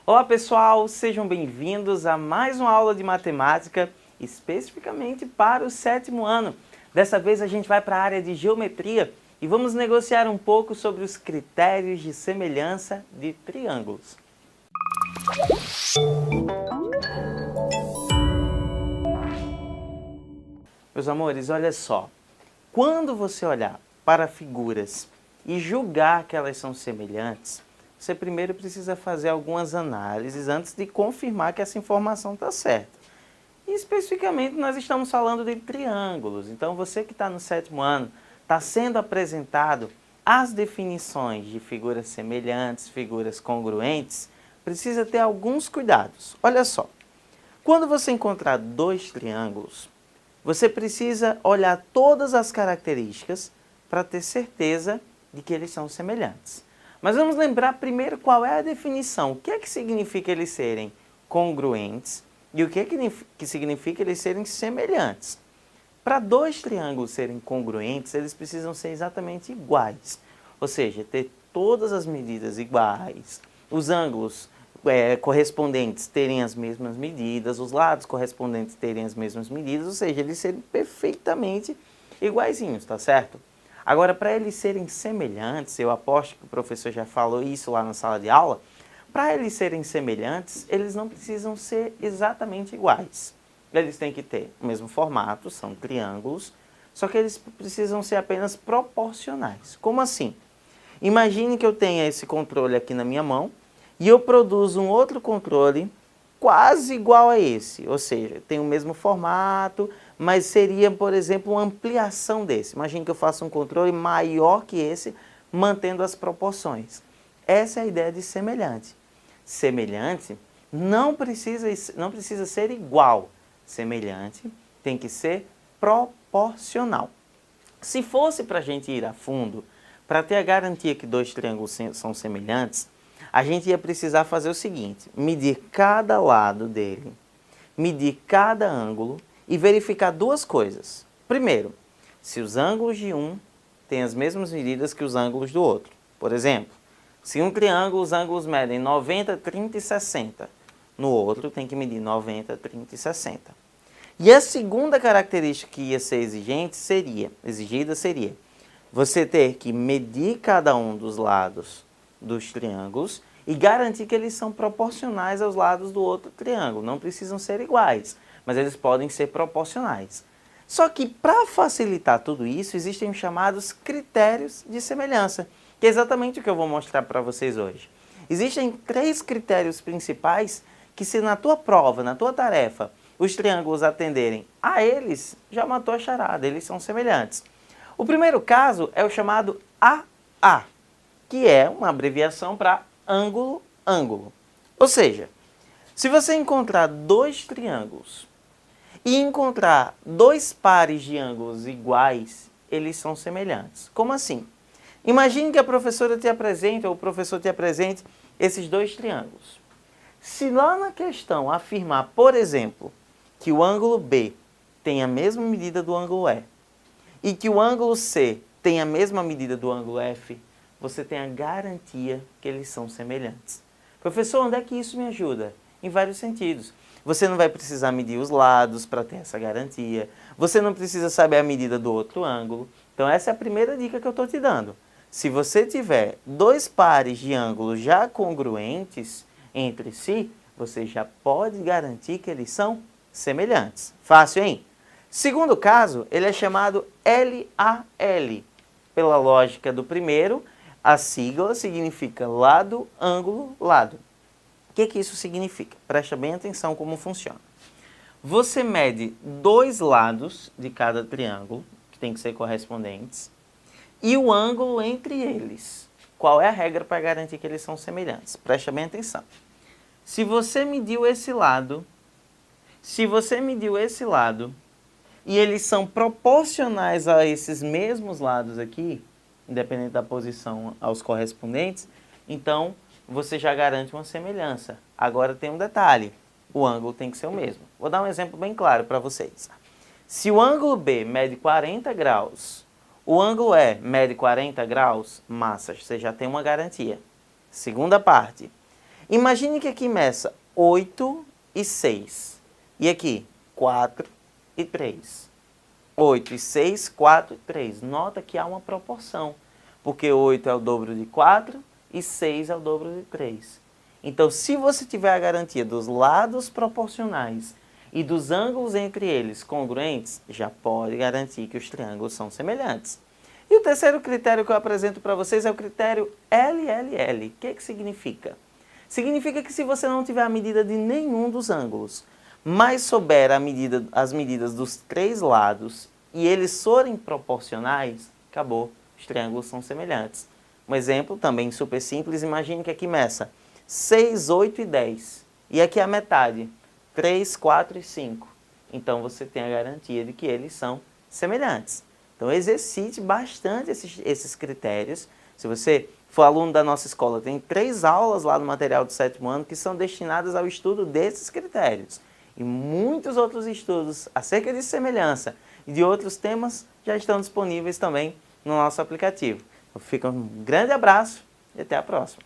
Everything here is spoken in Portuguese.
Olá pessoal, sejam bem-vindos a mais uma aula de matemática, especificamente para o 7º ano. Dessa vez a gente vai para a área de geometria e vamos negociar um pouco sobre os critérios de semelhança de triângulos. Meus amores, olha só, quando você olhar para figuras e julgar que elas são semelhantes, você primeiro precisa fazer algumas análises antes de confirmar que essa informação está certa. E especificamente nós estamos falando de triângulos, então você que está no 7º ano, está sendo apresentado as definições de figuras semelhantes, figuras congruentes, precisa ter alguns cuidados. Olha só, quando você encontrar dois triângulos, você precisa olhar todas as características para ter certeza de que eles são semelhantes. Mas vamos lembrar primeiro qual é a definição. O que é que significa eles serem congruentes e o que é que significa eles serem semelhantes. Para dois triângulos serem congruentes, eles precisam ser exatamente iguais. Ou seja, ter todas as medidas iguais, os ângulos correspondentes terem as mesmas medidas, os lados correspondentes terem as mesmas medidas, ou seja, eles serem perfeitamente iguaizinhos, tá certo? Agora, para eles serem semelhantes, eu aposto que o professor já falou isso lá na sala de aula, para eles serem semelhantes, eles não precisam ser exatamente iguais. Eles têm que ter o mesmo formato, são triângulos, só que eles precisam ser apenas proporcionais. Como assim? Imagine que eu tenha esse controle aqui na minha mão, e eu produzo um outro controle quase igual a esse, ou seja, tem o mesmo formato, mas seria, por exemplo, uma ampliação desse. Imagine que eu faça um controle maior que esse, mantendo as proporções. Essa é a ideia de semelhante. Semelhante não precisa ser igual. Semelhante tem que ser proporcional. Se fosse para a gente ir a fundo, para ter a garantia que dois triângulos são semelhantes, a gente ia precisar fazer o seguinte, medir cada lado dele, medir cada ângulo e verificar duas coisas. Primeiro, se os ângulos de um têm as mesmas medidas que os ângulos do outro. Por exemplo, se um triângulo os ângulos medem 90, 30 e 60, no outro tem que medir 90, 30 e 60. E a segunda característica que ia ser exigida seria você ter que medir cada um dos lados dos triângulos e garantir que eles são proporcionais aos lados do outro triângulo. Não precisam ser iguais, mas eles podem ser proporcionais. Só que para facilitar tudo isso, existem os chamados critérios de semelhança, que é exatamente o que eu vou mostrar para vocês hoje. Existem 3 critérios principais que, se na tua prova, na tua tarefa, os triângulos atenderem a eles, já matou a charada, eles são semelhantes. O primeiro caso é o chamado AA, que é uma abreviação para ângulo-ângulo. Ou seja, se você encontrar dois triângulos e encontrar dois pares de ângulos iguais, eles são semelhantes. Como assim? Imagine que a professora te apresente, ou o professor te apresente, esses dois triângulos. Se lá na questão afirmar, por exemplo, que o ângulo B tem a mesma medida do ângulo E e que o ângulo C tem a mesma medida do ângulo F, você tem a garantia que eles são semelhantes. Professor, onde é que isso me ajuda? Em vários sentidos. Você não vai precisar medir os lados para ter essa garantia. Você não precisa saber a medida do outro ângulo. Então essa é a primeira dica que eu estou te dando. Se você tiver dois pares de ângulos já congruentes entre si, você já pode garantir que eles são semelhantes. Fácil, hein? Segundo caso, ele é chamado LAL. Pela lógica do primeiro, a sigla significa lado, ângulo, lado. O que isso significa? Presta bem atenção como funciona. Você mede dois lados de cada triângulo, que tem que ser correspondentes, e o ângulo entre eles. Qual é a regra para garantir que eles são semelhantes? Presta bem atenção. Se você mediu esse lado, e eles são proporcionais a esses mesmos lados aqui, independente da posição aos correspondentes, então você já garante uma semelhança. Agora tem um detalhe, o ângulo tem que ser o mesmo. Vou dar um exemplo bem claro para vocês. Se o ângulo B mede 40 graus, o ângulo E mede 40 graus, massa, você já tem uma garantia. Segunda parte, Imagine que aqui meça 8 e 6. E aqui, 4 e 3. 8 e 6, 4 e 3. Nota que há uma proporção, porque 8 é o dobro de 4 e 6 é o dobro de 3. Então, se você tiver a garantia dos lados proporcionais e dos ângulos entre eles congruentes, já pode garantir que os triângulos são semelhantes. E o terceiro critério que eu apresento para vocês é o critério LLL. O que significa? Significa que se você não tiver a medida de nenhum dos ângulos, mas souber as medidas dos 3 lados e eles forem proporcionais, acabou, os triângulos são semelhantes. Um exemplo também super simples, imagine que aqui meça 6, 8 e 10. E aqui a metade, 3, 4 e 5. Então você tem a garantia de que eles são semelhantes. Então exercite bastante esses critérios. Se você for aluno da nossa escola, tem 3 aulas lá no material do 7º ano que são destinadas ao estudo desses critérios. E muitos outros estudos acerca de semelhança e de outros temas já estão disponíveis também no nosso aplicativo. Então, fica um grande abraço e até a próxima.